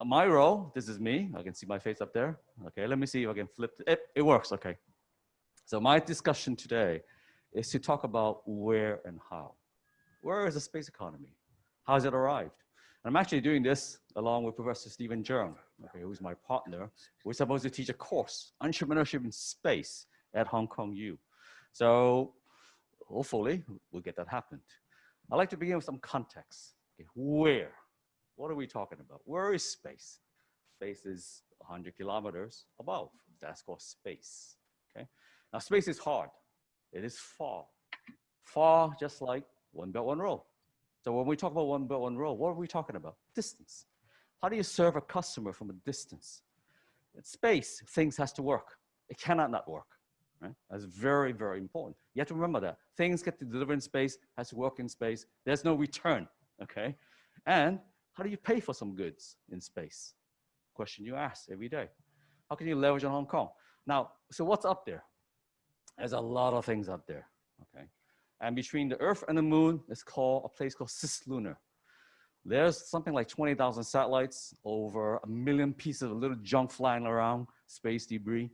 My role, this is me. I can see my face up there. Okay, let me see if I can flip it. It works, okay. So my discussion today is to talk about where and how. Where is the space economy? How has it arrived? And I'm actually doing this along with Professor Stephen Jung, okay, who's my partner. We're supposed to teach a course, Entrepreneurship in Space, at Hong Kong U. So hopefully we'll get that happened. I'd like to begin with some context. Okay, where? What are we talking about? Where is space? Space is 100 kilometers above. That's called space. Okay. Now space is hard. It is far. Far, just like one belt, one road. So when we talk about one belt, one road, what are we talking about? Distance. How do you serve a customer from a distance? In space, things has to work. It cannot not work. Right? That's very, very important. You have to remember that. Things get to deliver in space, has to work in space. There's no return, okay? And how do you pay for some goods in space? Question you ask every day. How can you leverage on Hong Kong? Now, so what's up there? There's a lot of things up there, okay? And between the Earth and the Moon, it's called a place called cislunar. There's something like 20,000 satellites, over 1 million pieces of little junk flying around, space debris.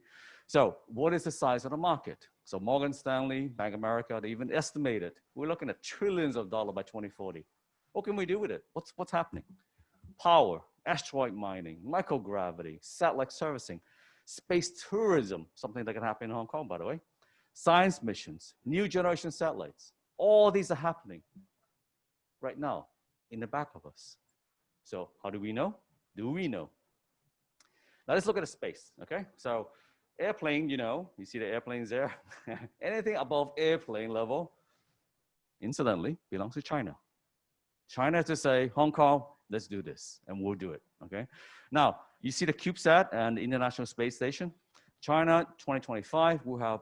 So what is the size of the market? So Morgan Stanley, Bank of America, they even estimated we're looking at trillions of dollars by 2040. What can we do with it? What's happening? Power, asteroid mining, microgravity, satellite servicing, space tourism, something that can happen in Hong Kong, by the way, science missions, new generation satellites. All these are happening right now in the back of us. So how do we know? Do we know? Now let's look at the space, okay? So airplane, you see the airplanes there. Anything above airplane level, incidentally, belongs to China. China has to say, Hong Kong, let's do this, and we'll do it, okay? Now, you see the CubeSat and the International Space Station. China, 2025, will have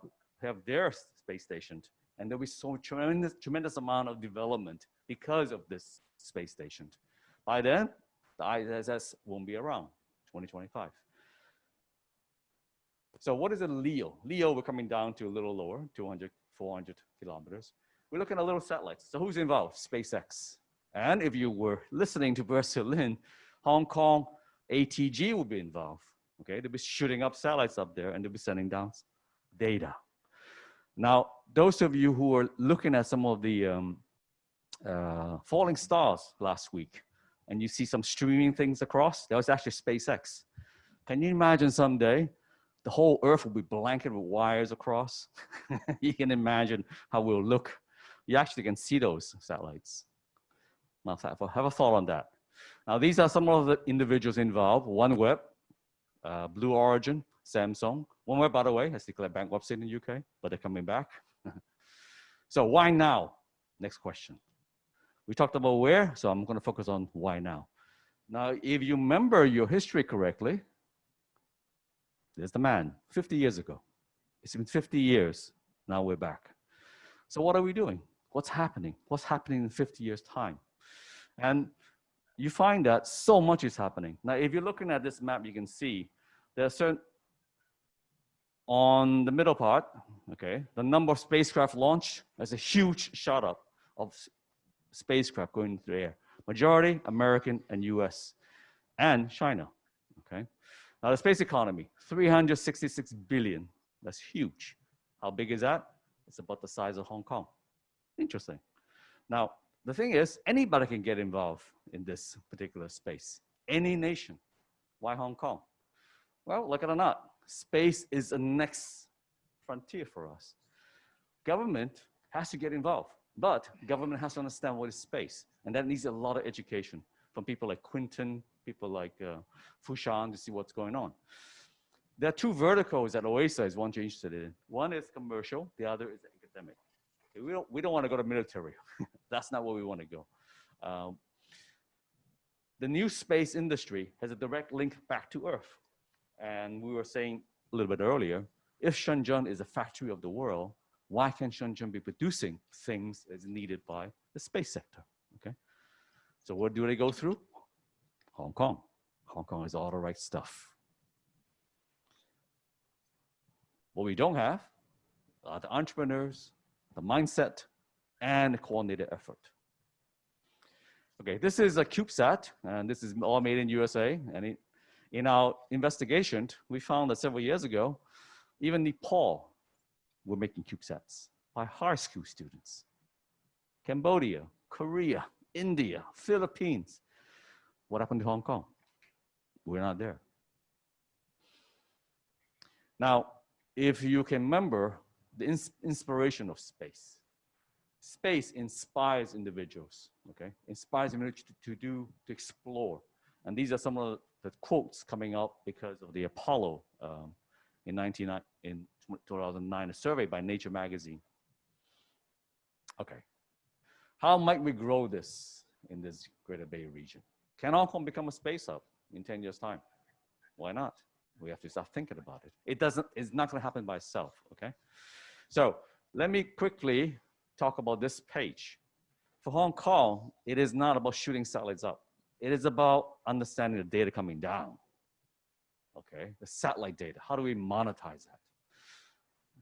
their space station, and there'll be so tremendous amount of development because of this space station. By then, the ISS won't be around, 2025. So what is a LEO? LEO, we're coming down to a little lower, 200, 400 kilometers. We're looking at little satellites. So who's involved? SpaceX. And if you were listening to Professor Lin, Hong Kong ATG will be involved. Okay, they'll be shooting up satellites up there and they'll be sending down data. Now, those of you who are looking at some of the falling stars last week, and you see some streaming things across, that was actually SpaceX. Can you imagine someday the whole Earth will be blanketed with wires across? You can imagine how we'll look. You actually can see those satellites. Now, have a thought on that. Now, these are some of the individuals involved. OneWeb, Blue Origin, Samsung. OneWeb, by the way, has declared bankruptcy in the UK, but they're coming back. So why now? Next question. We talked about where, so I'm going to focus on why now. Now, if you remember your history correctly, there's the man, 50 years ago. It's been 50 years, now we're back. So what are we doing? What's happening? What's happening in 50 years' time? And you find that so much is happening. Now, if you're looking at this map, you can see there's certain, on the middle part, okay, the number of spacecraft launched, there's a huge shot up of spacecraft going into the air. Majority, American and US, and China, okay? Now the space economy, 366 billion, that's huge. How big is that? It's about the size of Hong Kong. Interesting. Now, the thing is, anybody can get involved in this particular space. Any nation. Why Hong Kong? Well, like it or not, space is the next frontier for us. Government has to get involved, but government has to understand what is space. And that needs a lot of education from people like Quinton, people like Fushan to see what's going on. There are two verticals that OASA is one you're interested in. One is commercial, the other is academic. We don't want to go to military. That's not where we want to go. The new space industry has a direct link back to Earth. And we were saying a little bit earlier, if Shenzhen is a factory of the world, why can't Shenzhen be producing things as needed by the space sector, okay? So what do they go through? Hong Kong. Hong Kong is all the right stuff. What we don't have are the entrepreneurs, the mindset, and the coordinated effort. Okay, this is a CubeSat, and this is all made in USA. And in our investigation, we found that several years ago, even Nepal were making CubeSats by high school students. Cambodia, Korea, India, Philippines. What happened to Hong Kong? We're not there. Now, if you can remember the inspiration of space. Space inspires individuals, okay? Inspires individuals to explore. And these are some of the quotes coming up because of the Apollo in 2009, a survey by Nature magazine. Okay, how might we grow this in this Greater Bay region? Can Hong Kong become a space hub in 10 years' time? Why not? We have to start thinking about it. It's not gonna happen by itself, okay? So let me quickly talk about this page. For Hong Kong, it is not about shooting satellites up. It is about understanding the data coming down, okay? The satellite data, how do we monetize that?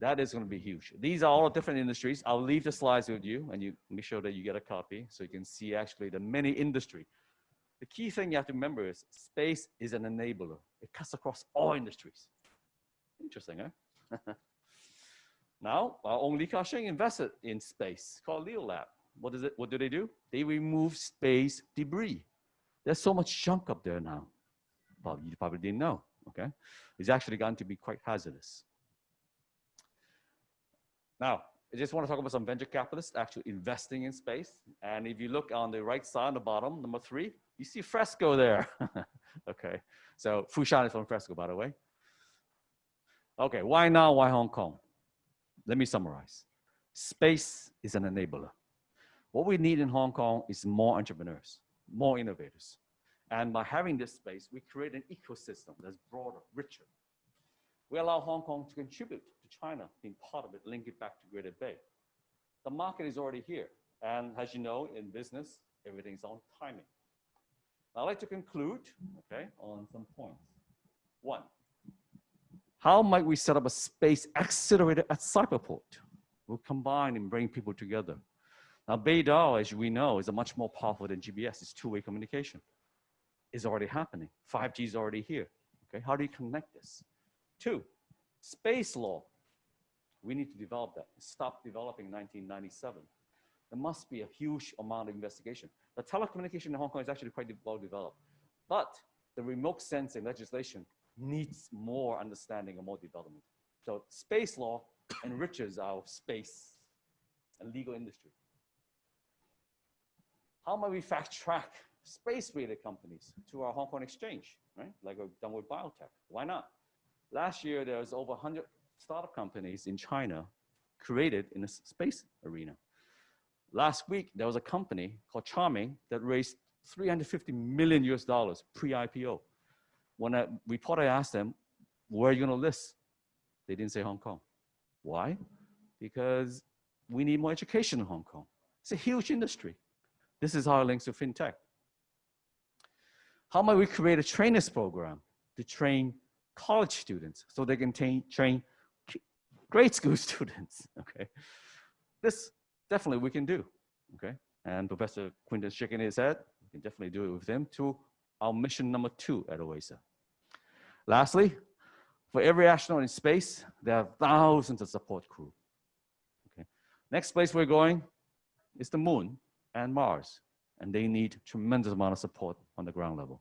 That is gonna be huge. These are all different industries. I'll leave the slides with you and you make sure that you get a copy so you can see actually the many industry. The key thing you have to remember is space is an enabler. It cuts across all industries. Interesting, huh? Now, our own Li Ka-shing invested in space called Leo Lab. What is it? What do? They remove space debris. There's so much junk up there now. Well, you probably didn't know, okay? It's actually gotten to be quite hazardous. Now, I just want to talk about some venture capitalists actually investing in space. And if you look on the right side on the bottom, number 3, you see Fresco there. Okay, so Fushan is from Fresco, by the way. Okay, why now, why Hong Kong? Let me summarize. Space is an enabler. What we need in Hong Kong is more entrepreneurs, more innovators. And by having this space, we create an ecosystem that's broader, richer. We allow Hong Kong to contribute to China, being part of it, link it back to Greater Bay. The market is already here. And as you know, in business, everything's on timing. I'd like to conclude, okay, on some points. 1, how might we set up a space accelerator at Cyberport? We'll combine and bring people together. Now, Beidou, as we know, is a much more powerful than GBS. It's two-way communication. It's already happening. 5G is already here. Okay, how do you connect this? 2, space law. We need to develop that. Stop developing in 1997. There must be a huge amount of investigation. The telecommunication in Hong Kong is actually quite well developed, but the remote sensing legislation needs more understanding and more development. So space law enriches our space and legal industry. How might we fast track space-related companies to our Hong Kong exchange, right? Like we've done with biotech. Why not? Last year, there was over 100 startup companies in China created in the space arena. Last week, there was a company called Charming that raised $350 million pre-IPO. When a reporter asked them, where are you going to list? They didn't say Hong Kong. Why? Because we need more education in Hong Kong. It's a huge industry. This is how it links to fintech. How might we create a trainers program to train college students so they can train grade school students, okay? This definitely we can do, okay? And Professor Quinton's shaking his head. We can definitely do it with him to our mission number 2 at OASA. Lastly, for every astronaut in space, there are thousands of support crew, okay? Next place we're going is the moon and Mars, and they need tremendous amount of support on the ground level.